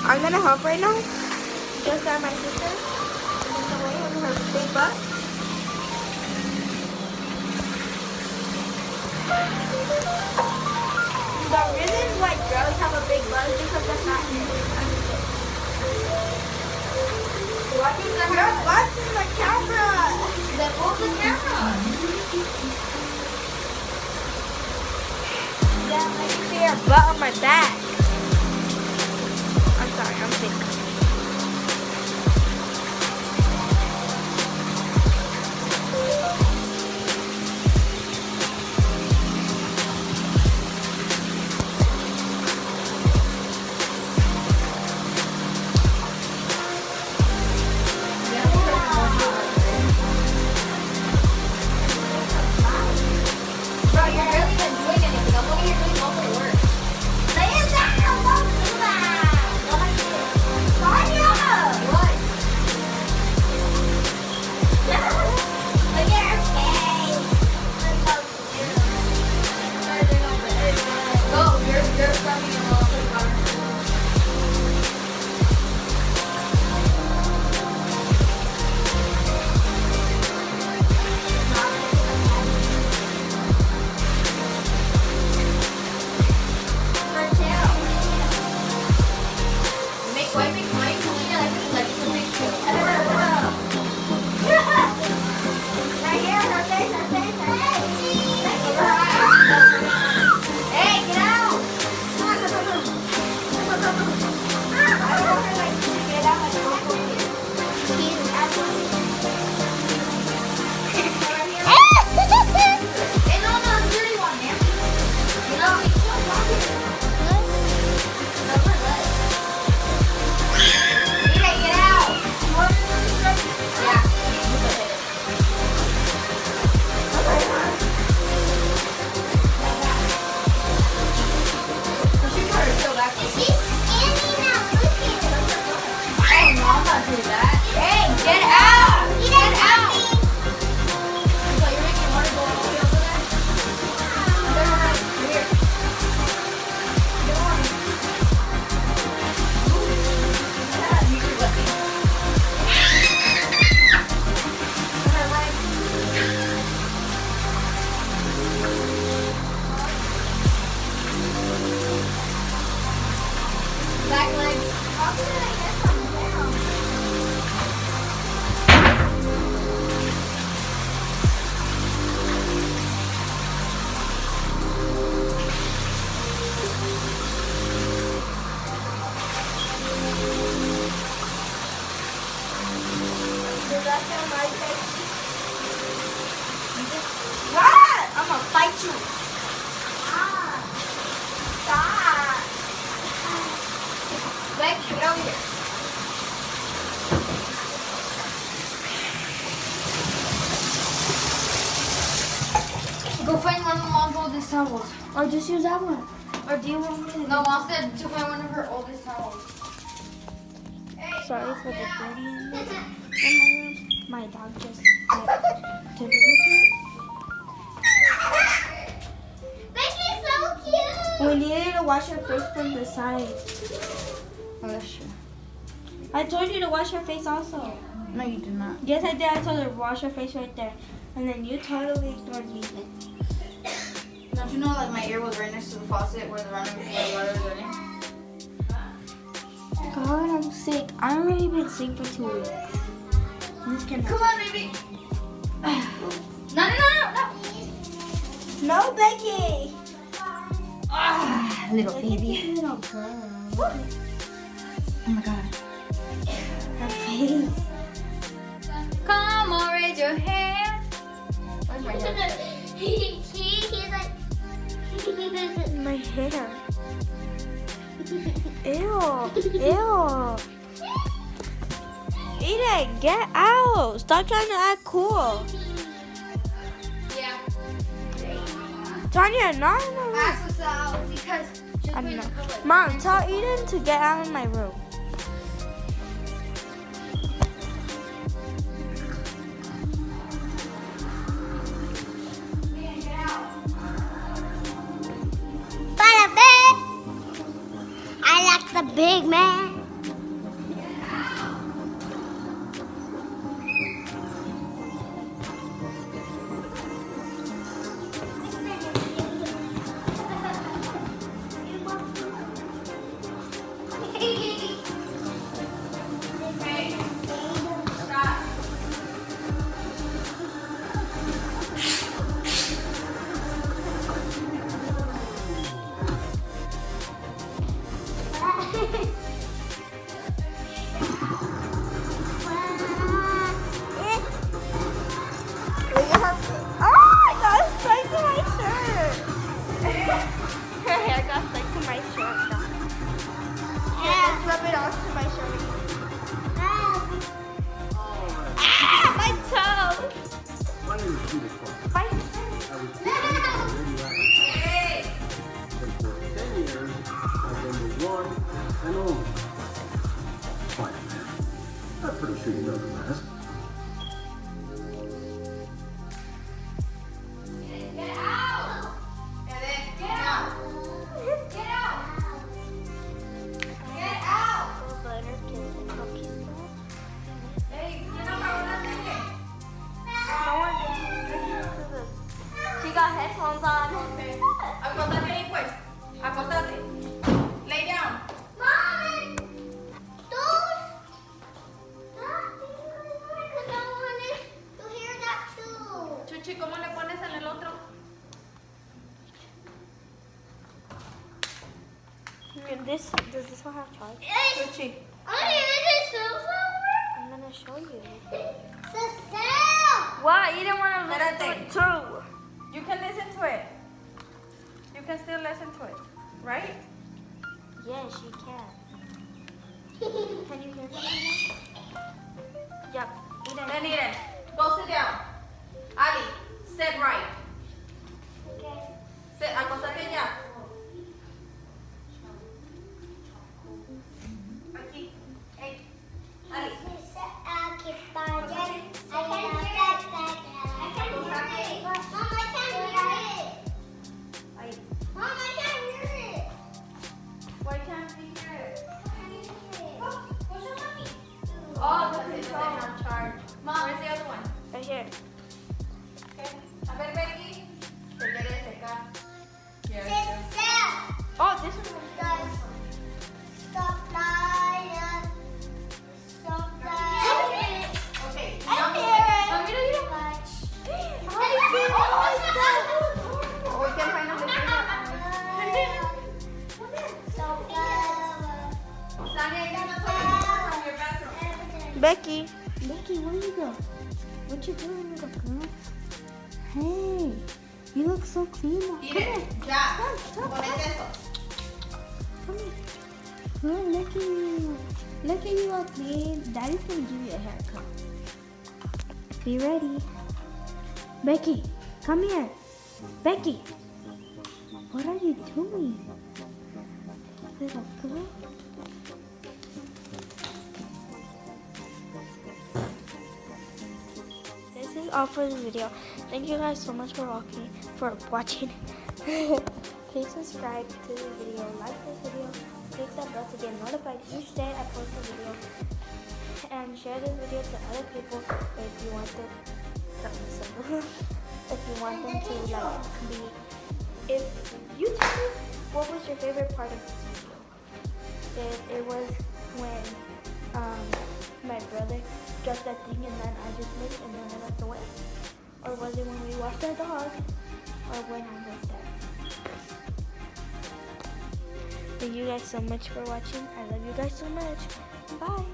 I'm gonna help right now. Just got my sister in the way with her big butt. The reason why girls have a big butt is because that's not it. What is the your butt's in the camera? Then move the camera. Yeah, I can see your butt on my back. I'm sorry, I'm sick. I'm gonna fight you. Stop. Beck, get over here. Go find one of Mom's oldest towels. Or just use that one. Or do you want me to? No, Mom said to find one of her oldest towels. Sorry for the dirty in my room. My dog just to the river. Becky's so cute. We needed to wash your face from the side. Oh, that's true. I told you to wash your face also. No, you did not. Yes, I did. I told her to wash your face right there. And then you totally ignored me. Don't you know, like, my ear was right next to the faucet where the water was running? God, I'm sick. I've already been sick for 2 weeks. This can Come on, baby. No. No, Becky. Ah, little baby. Little girl. Oh my God. Her face. Come on, raise your hand. Where's my hair? He's like. My hair. Ew. Ew. Eden, get out. Stop trying to act cool. Yeah. Tanya, not in the room. Ask us out because I don't know. Mom, tell Eden to get out of my room. big man. My name is Peter Clark. I was and for 10 years, I've been the one and only Spider-Man. I'm pretty sure you know the rest. Get out! And then get out! Get out! Get out! Hey, get out of my thing. She got headphones on. Okay. Acostate ahí pues. Acostate. Lay down. Mom, don't. Because I wanted to hear that too. Chuchi, ¿cómo le pones en el otro? Does this one have charge? Chuchi. Oh, is it silver? I'm gonna show you. The cell. What? You didn't want to listen to Espérate. it too. You can listen to it. You can still listen to it, right? Yes, you can. Can you hear me? Yep. Then Eden, go sit down. Ali, sit right. Okay. Sit, acostate ya. Aquí. Hey, Ali. Ahí. Why can't we hear it? Oh, because it doesn't have charge. Mom, where's the other one? Right here. Okay. A ver, Becky. Se quiere secar. Here. Oh, this one. Okay. Oh, we can find out Sonia, you have to from your bathroom. Becky, where you go? What you doing, little girl? Hey, you look so clean. Now. Come Eden, here. ya. Come, Ponete eso. come here. Oh, look at you. Look at you all clean. Daddy's gonna give you a haircut. Be ready. Becky, come here. Becky, what are you doing? Little girl. This is all for the video. Thank you guys so much for watching. Please subscribe to the video, like this video, click that bell to get notified each day I post a video, and share this video to other people if you want them. If you want them to be. If you tell me what was your favorite part of this video. If it was when my brother dropped that thing and then I just missed and then I left away, or was it when we walked our dog, or when I was there? Thank you guys so much for watching. I love you guys so much. Bye.